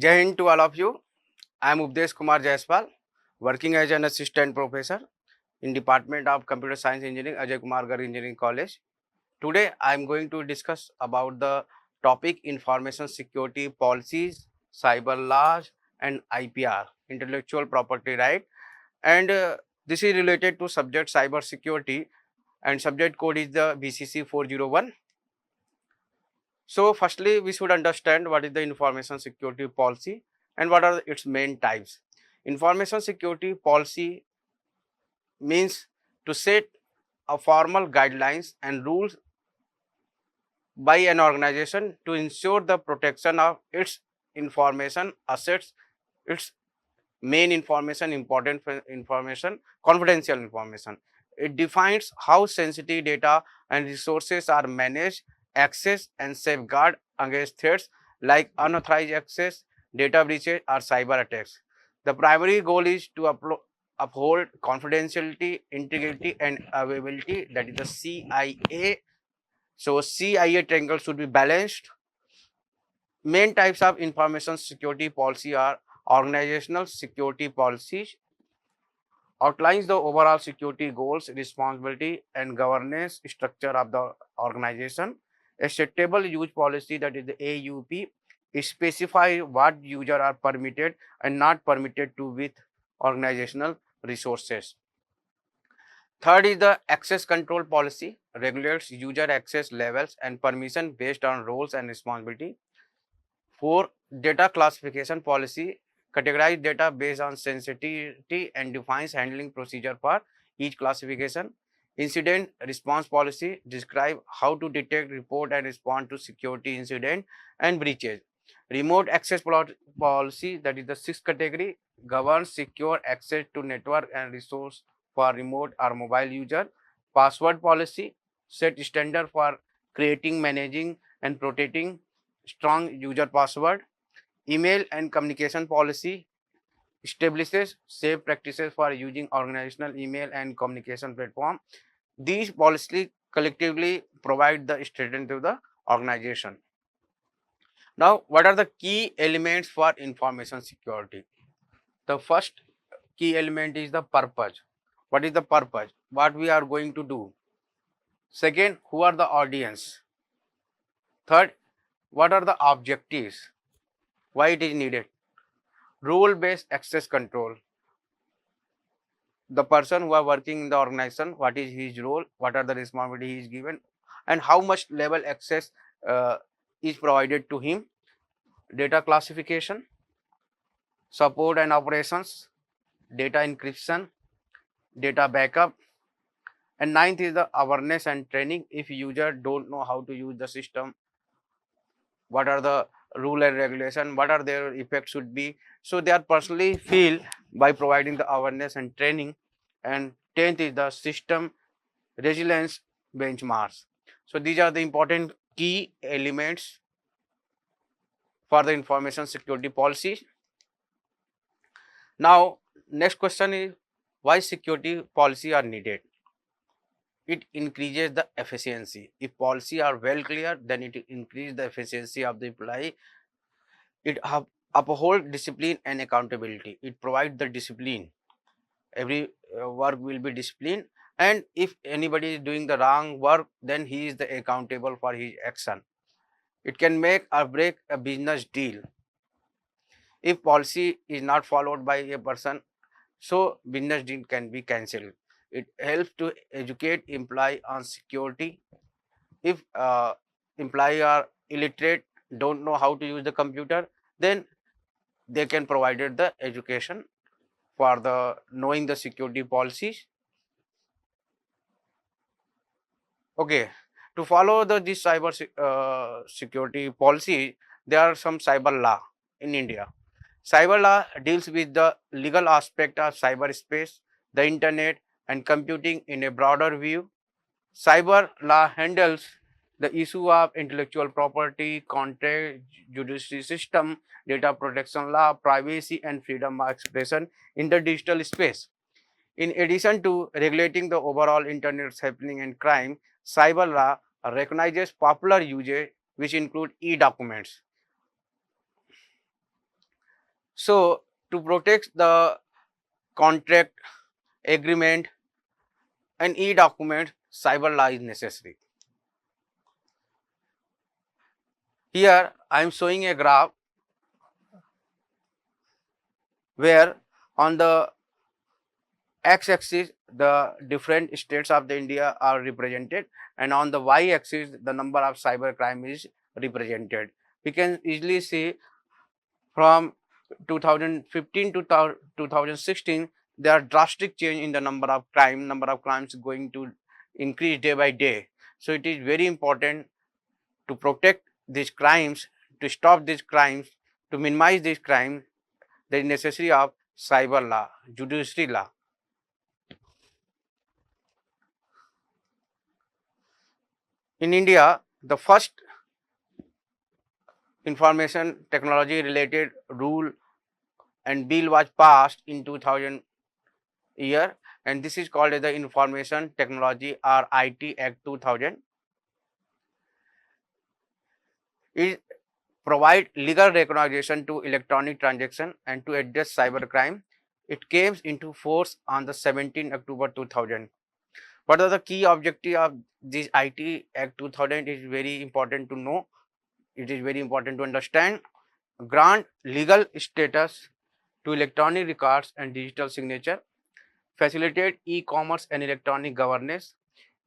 Jai Hind to all of you. I am Updesh Kumar Jaiswal, working as an assistant professor in Department of Computer Science Engineering, Ajay Kumar Garg Engineering College. Today, I am going to discuss about the topic information security policies, cyber laws, and IPR, intellectual property right. And this is related to subject cyber security, and subject code is the BCC 401. So, firstly, we should understand what is the information security policy and what are its main types. Information security policy means to set a formal guidelines and rules by an organization to ensure the protection of its information assets, its main information, important information, confidential information. It defines how sensitive data and resources are managed, accessed, and safeguarded against threats like unauthorized access, data breaches, or cyber attacks. The primary goal is to uphold confidentiality, integrity, and availability, that is the CIA. So, CIA triangle should be balanced. Main types of information security policy are organizational security policies, outlines the overall security goals, responsibility, and governance structure of the organization. A suitable use policy, that is the AUP, specify what users are permitted and not permitted to with organizational resources. Third is the access control policy, regulates user access levels and permission based on roles and responsibility. 4. Data classification policy, categorize data based on sensitivity and defines handling procedure for each classification. Incident response policy, describe how to detect, report, and respond to security incident and breaches. Remote access policy, that is the sixth category, governs secure access to network and resource for remote or mobile user. Password policy, set standard for creating, managing, and protecting strong user password. Email and communication policy establishes safe practices for using organizational email and communication platform. These policies collectively provide the strength to the organization. Now, what are the key elements for information security? The first key element is the purpose. What is the purpose? What we are going to do? Second, who are the audience? Third, what are the objectives? Why it is needed? Role-based access control. The person who are working in the organization, what is his role, what are the responsibility he is given, and how much level access is provided to him. Data classification, support and operations, data encryption, data backup. And ninth is the awareness and training. If user don't know how to use the system, what are the rule and regulation, what are their effects should be, so they are personally feel by providing the awareness and training. And 10th is the system resilience benchmarks. So these are the important key elements for the information security policy. Now, next question is, why security policy are needed? It increases the efficiency. If policy are well clear, then it increase the efficiency of the employee. It uphold discipline and accountability. It provides the discipline. Every work will be disciplined, and if anybody is doing the wrong work, then he is the accountable for his action. It can make or break a business deal. If policy is not followed by a person, so business deal can be cancelled. It helps to educate employee on security. If employee are illiterate, don't know how to use the computer, then they can provide the education for the knowing the security policies. Okay, to follow this cyber security policy, there are some cyber law in India. Cyber law deals with the legal aspect of cyberspace, the internet, and computing in a broader view. Cyber law handles the issue of intellectual property, contract, judicial system, data protection law, privacy, and freedom of expression in the digital space. In addition to regulating the overall internet happening and crime, cyber law recognizes popular usage which include e-documents. So to protect the contract, agreement and e-document, cyber law is necessary. Here I am showing a graph where on the x-axis the different states of the India are represented, and on the y-axis the number of cyber crime is represented. We can easily see from 2015 to 2016 there are drastic change in the number of crimes going to increase day by day. So it is very important to protect these crimes, to stop these crimes, to minimize these crimes. There is necessary of cyber law, judiciary law. In India, the first information technology related rule and bill was passed in 2000 year, and this is called as the Information Technology or IT Act 2000. It provide legal recognition to electronic transaction and to address cybercrime. It came into force on the 17 October 2000. What are the key objective of this IT Act 2000 is very important to know. It is very important to understand. Grant legal status to electronic records and digital signature, facilitate e-commerce and electronic governance,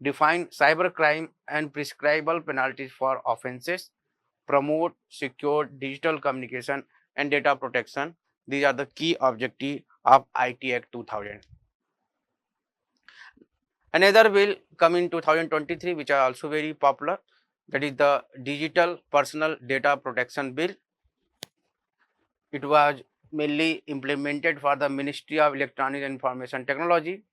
define cybercrime and prescribable penalties for offenses, promote secure digital communication and data protection. These are the key objectives of IT Act 2000. Another bill come in 2023 which are also very popular, that is the Digital Personal Data Protection Bill. It was mainly implemented for the Ministry of Electronic and Information Technology.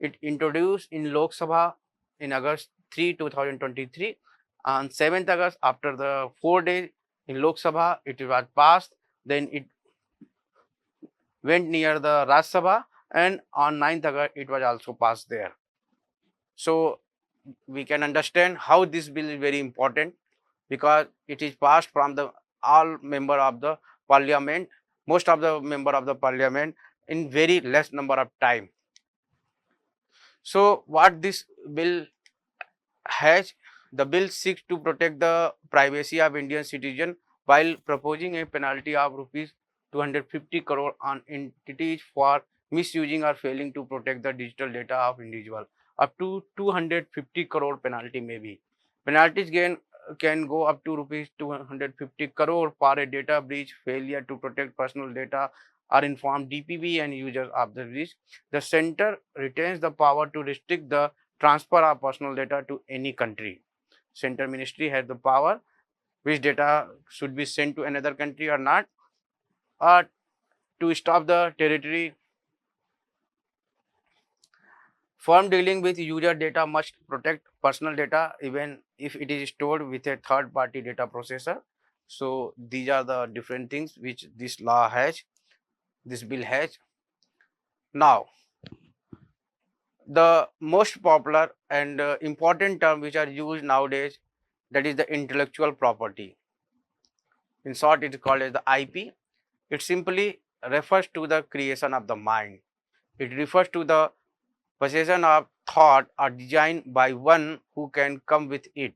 It introduced in Lok Sabha in August 3, 2023. On 7th August, after the 4 days in Lok Sabha, it was passed. Then it went near the Raj Sabha, and on 9th August, it was also passed there. So we can understand how this bill is very important, because it is passed from the all member of the parliament, most of the member of the parliament in very less number of time. So what this bill has, the bill seeks to protect the privacy of Indian citizen while proposing a penalty of rupees 250 crore on entities for misusing or failing to protect the digital data of individual. Up to 250 crore penalty may be. Penalties can go up to rupees 250 crore for a data breach, failure to protect personal data or inform DPP and users of the risk. The center retains the power to restrict the transfer of personal data to any country. Center ministry has the power which data should be sent to another country or not, or to stop the territory. Firm dealing with user data must protect personal data even if it is stored with a third party data processor. So these are the different things which this law has, this bill has. Now the most popular and important term which are used nowadays, that is the intellectual property. In short, it is called as the IP. It simply refers to the creation of the mind. It refers to the possession of thought or design by one who can come with it.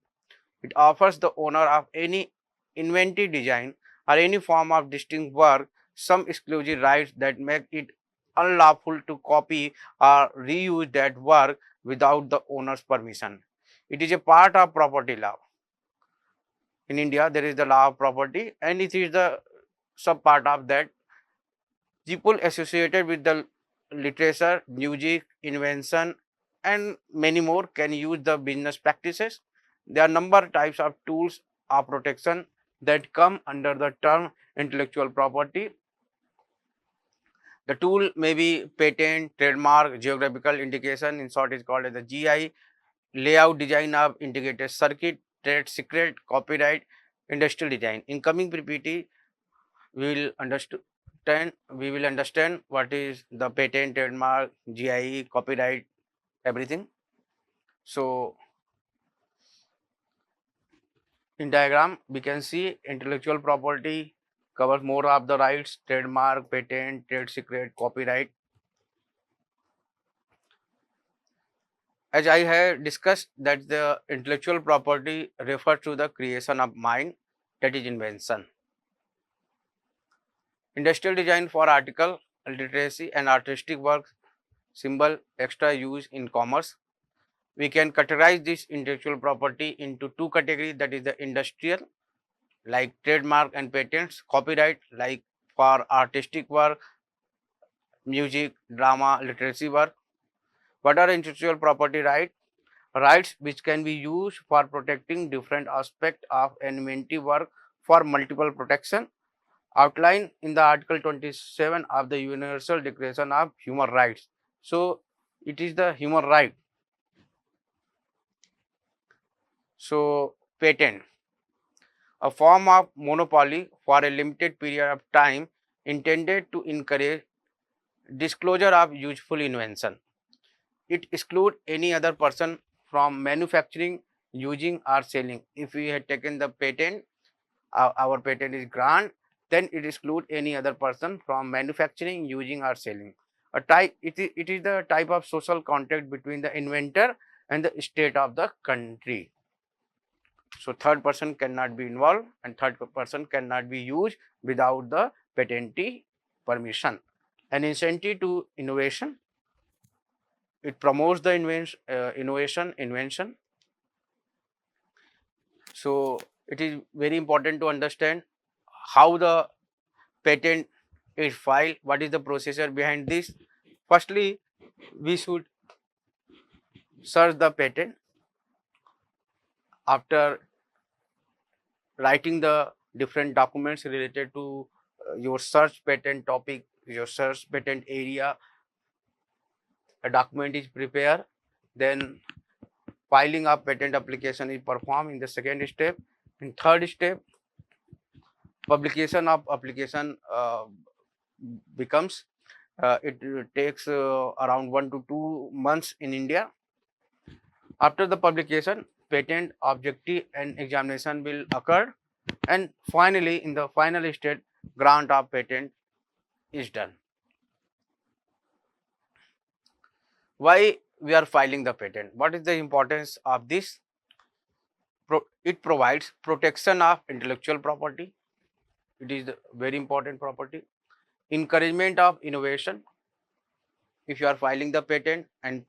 It offers the owner of any inventive design or any form of distinct work some exclusive rights that make it unlawful to copy or reuse that work without the owner's permission. It is a part of property law. In India, there is the law of property, and it is the sub part of that. People associated with the literature, music, invention, and many more can use the business practices. There are number types of tools of protection that come under the term intellectual property. The tool may be patent, trademark, geographical indication, in short is called as the GI, layout design of integrated circuit, trade secret, copyright, industrial design. In coming PPT, we will understand what is the patent, trademark, GIE, copyright, everything. So in diagram we can see intellectual property covers more of the rights, trademark, patent, trade secret, copyright. As I have discussed that the intellectual property refers to the creation of mind, that is invention. Industrial design for article, literacy and artistic works, symbol, extra use in commerce. We can categorize this intellectual property into two categories, that is the industrial like trademark and patents, copyright like for artistic work, music, drama, literacy work. What are intellectual property rights? Rights which can be used for protecting different aspects of inventive work for multiple protection, outlined in the Article 27 of the Universal Declaration of Human Rights. So, it is the human right. So, patent, a form of monopoly for a limited period of time intended to encourage disclosure of useful invention. It excludes any other person from manufacturing, using or selling. If we had taken the patent, our patent is grant, then it excludes any other person from manufacturing, using or selling. A type, it is the type of social contract between the inventor and the state of the country. So third person cannot be involved and third person cannot be used without the patentee permission. An incentive to innovation, it promotes the invention. So it is very important to understand how the patent is filed, what is the procedure behind this. Firstly, we should search the patent. After writing the different documents related to your search patent topic, your search patent area, a document is prepared, then filing of patent application is performed in the second step. In third step, publication of application becomes, it takes around 1 to 2 months in India. After the publication, patent objective and examination will occur, and finally in the final state, grant of patent is done. Why we are filing the patent? What is the importance of this? It provides protection of intellectual property. It is the very important property. Encouragement of innovation. If you are filing the patent and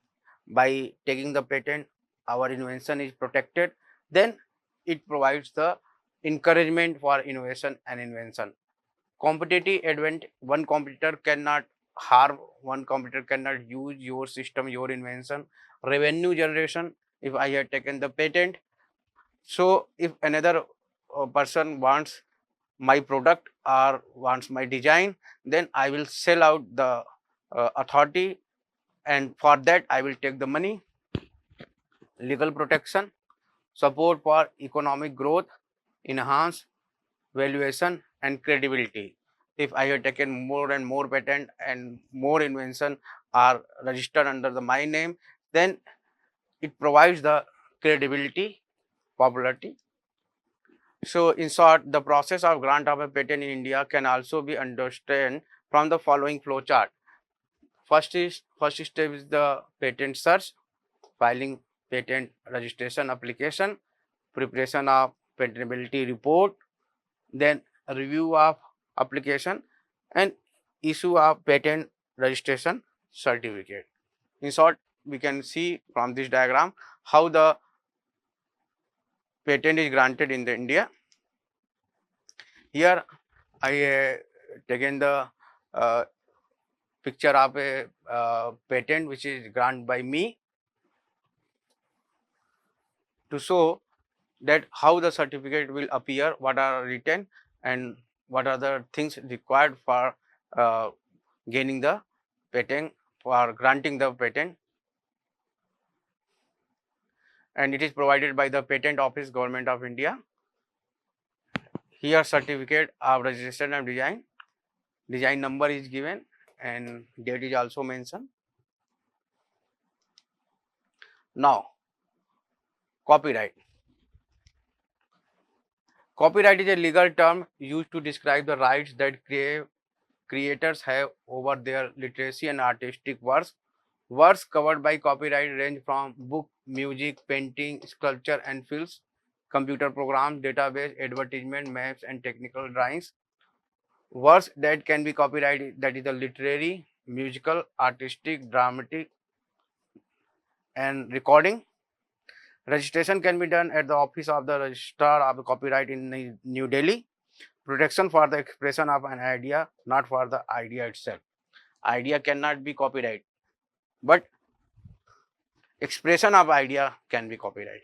by taking the patent, our invention is protected, then it provides the encouragement for innovation and invention. Competitive advantage, one competitor cannot harm, one competitor cannot use your system, your invention. Revenue generation, if I had taken the patent, so if another person wants my product or wants my design, then I will sell out the authority, and for that I will take the money. Legal protection, support for economic growth, enhance valuation and credibility. If I have taken more and more patent and more invention are registered under my name, then it provides the credibility, popularity. So in short, the process of grant of a patent in India can also be understood from the following flow chart. First step is the patent search, filing patent registration application, preparation of patentability report, then review of application and issue of patent registration certificate. In short, we can see from this diagram how the patent is granted in the India. Here I taken the picture of a patent which is granted by me to show that how the certificate will appear, what are written and what are the things required for gaining the patent, for granting the patent, and it is provided by the Patent Office, Government of India. Here certificate of registration and design number is given and date is also mentioned. Now copyright. Copyright is a legal term used to describe the rights that creators have over their literacy and artistic works. Works covered by copyright range from book, music, painting, sculpture and films, computer programs, database, advertisement, maps and technical drawings. Works that can be copyrighted, that is the literary, musical, artistic, dramatic and recording. Registration can be done at the office of the Registrar of Copyright in New Delhi. Protection for the expression of an idea, not for the idea itself. Idea cannot be copyright, but expression of idea can be copyright.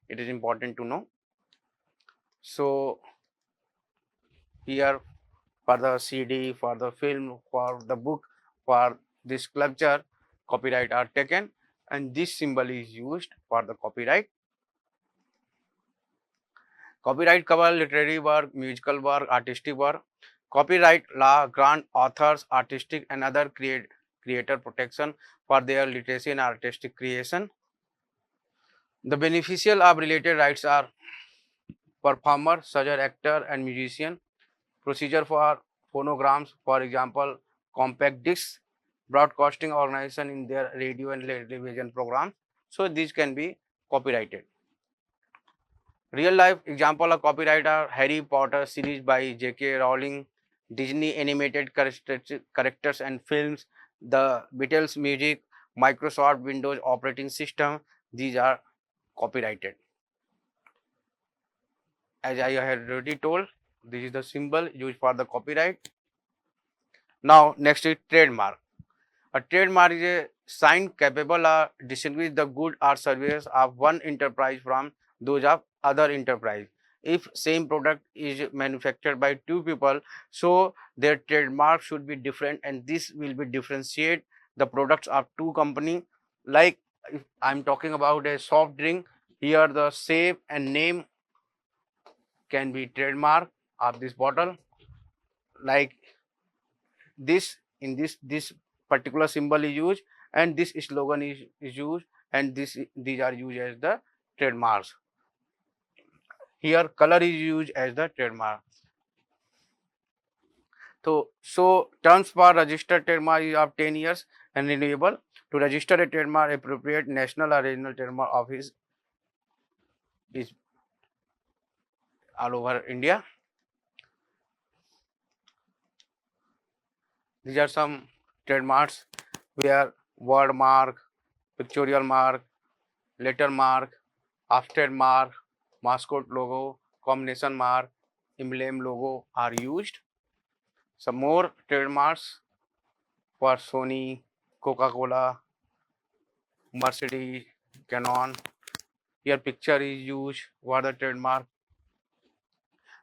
It is important to know. So here for the CD, for the film, for the book, for this sculpture, copyright are taken, and this symbol is used for the copyright. Copyright cover literary work, musical work, artistic work. Copyright law grant authors, artistic and other creator protection for their literacy and artistic creation. The beneficial of related rights are performer, such as actor and musician, procedure for phonograms, for example, compact discs, broadcasting organization in their radio and television programs. So these can be copyrighted. Real life example of copyright are Harry Potter series by J.K. Rowling, Disney animated characters and films, the Beatles music, Microsoft Windows operating system. These are copyrighted. As I had already told, this is the symbol used for the copyright. Now next is trademark. A trademark is a sign capable of distinguishing the good or service of one enterprise from those of other enterprise. If same product is manufactured by two people, so their trademark should be different, and this will be differentiate the products of two company. Like if I'm talking about a soft drink, here the shape and name can be trademark of this bottle. Like this, in this particular symbol is used, and this slogan is used, and these are used as the trademarks. Here color is used as the trademark. So terms for registered trademark is of 10 years and renewable. To register a trademark, appropriate national or regional trademark office is all over India. These are some trademarks where word mark, pictorial mark, letter mark, after mark, mascot logo, combination mark, emblem logo are used. Some more trademarks for Sony, Coca-Cola, Mercedes, Canon. Here picture is used for the trademark.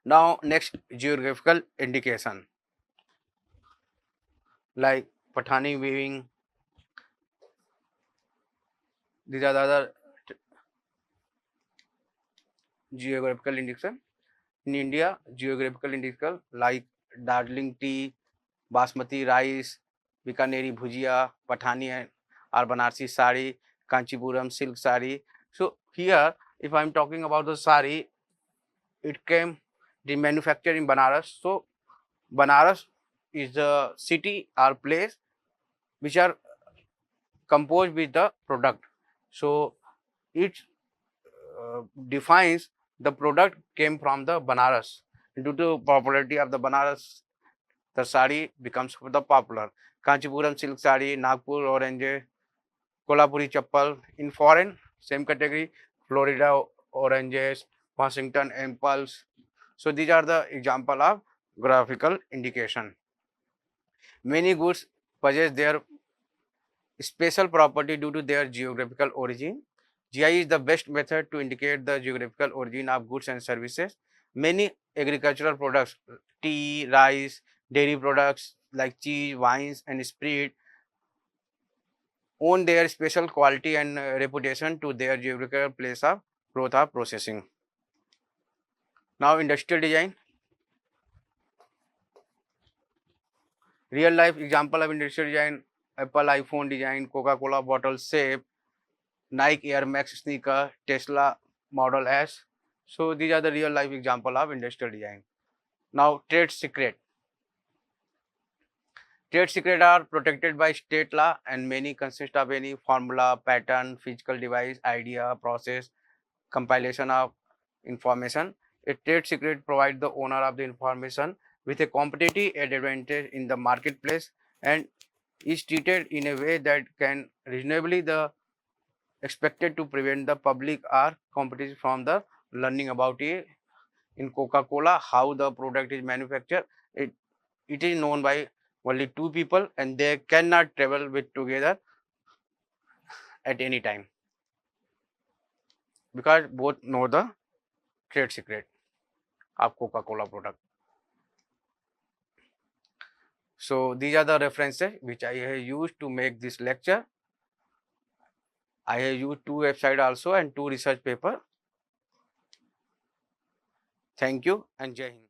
Now next, geographical indication like Patani weaving. These are the other geographical indication. In India, geographical indication like Darjeeling tea, Basmati rice, Bikaneri bhujia, Pathani or Banarsi sari, Kanchipuram silk sari. So here, if I am talking about the sari, it came the manufactured in Banaras. So Banaras is the city or place which are composed with the product. So it defines the product came from the Banaras. Due to popularity of the Banaras, the sari becomes the popular. Kanchipuram silk sari, Nagpur orange, Kolhapuri chappal. In foreign, same category, Florida oranges, Washington impulse. So these are the example of graphical indication. Many goods possess their special property due to their geographical origin. GI is the best method to indicate the geographical origin of goods and services. Many agricultural products, tea, rice, dairy products like cheese, wines and spirit own their special quality and reputation to their geographical place of growth or processing. Now industrial design. Real life example of industrial design: Apple iPhone design, Coca-Cola bottle shape, Nike Air Max sneaker, Tesla Model S. So these are the real life example of industrial design. Now trade secret. Trade secrets are protected by state law and many consist of any formula, pattern, physical device, idea, process, compilation of information. A trade secret provides the owner of the information with a competitive advantage in the marketplace and is treated in a way that can reasonably the expected to prevent the public or competition from the learning about it. In Coca-Cola, how the product is manufactured, it is known by only two people and they cannot travel with together at any time because both know the trade secret of Coca-Cola product. So these are the references which I have used to make this lecture. I have used 2 websites also and 2 research paper. Thank you and Jai Hind.